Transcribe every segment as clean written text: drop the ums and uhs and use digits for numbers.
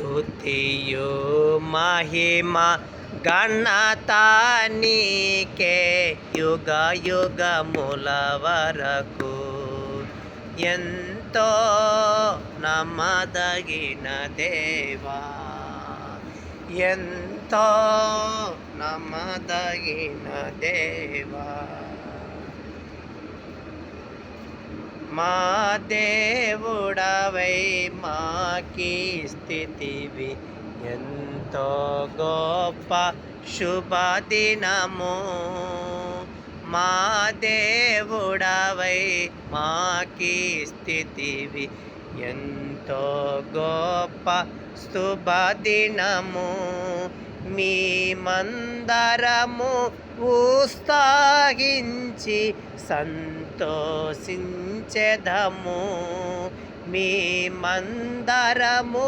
స్తుతియు మహిమ ఘనత నీకే యుగ యుగముల వరకు. ఎంతో నమ్మదగిన దేవా, ఎంతో నమ్మదగిన దేవా, మా దేవుడవై మాకి స్థితివి ఎంతో గొప్ప శుభదినము. మా దేవుడవై మాకి స్థితివి ఎంతో గొప్ప శుభదినము. మీ మందరము ఉత్సాహించి సంతోషించెదము. మీ మందరము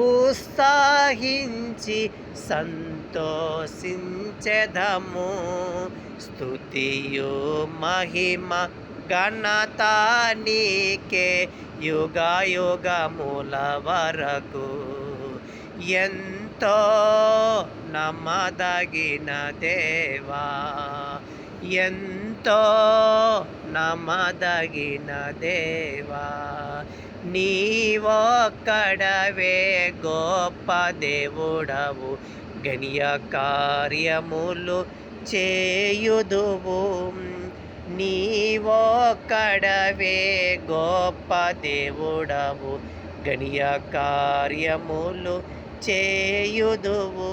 ఉత్సాహించి సంతోషించెదము. స్తుతియు మహిమ ఘనత నీకే యుగ యుగముల వరకు. ఎంతో నమ్మదగిన దేవా, ఎంతో నమ్మదగిన దేవా, నీవొక్కడవే గొప్ప దేవుడవు, గణ్య కార్యములు చేయుదువు. నీవొక్కడవే గొప్ప దేవుడవు, గణ్య కార్యములు చేయుదువు.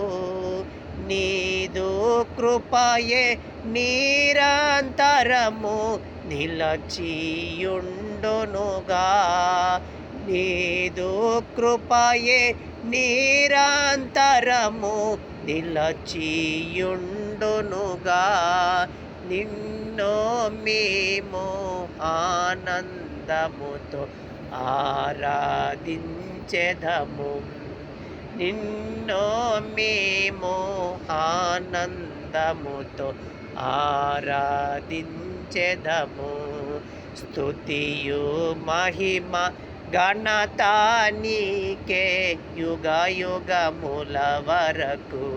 నీదు కృపయే నిరంతరము నిలచియుండునుగా. నీదు కృపయే నిరంతరము నిలచియుండునుగా. నిన్ను మేము ఆనందముతో ఆరాధించెదము. నిన్ను మేము ఆనందముతో ఆరాధించెదము. స్తుతియు మహిమ ఘనత నీకే యుగ యుగముల వరకు.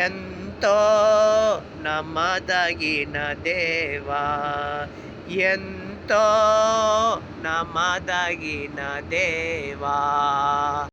ఎంతో నమ్మదగిన దేవా, ఎంతో నమ్మదగిన దేవా.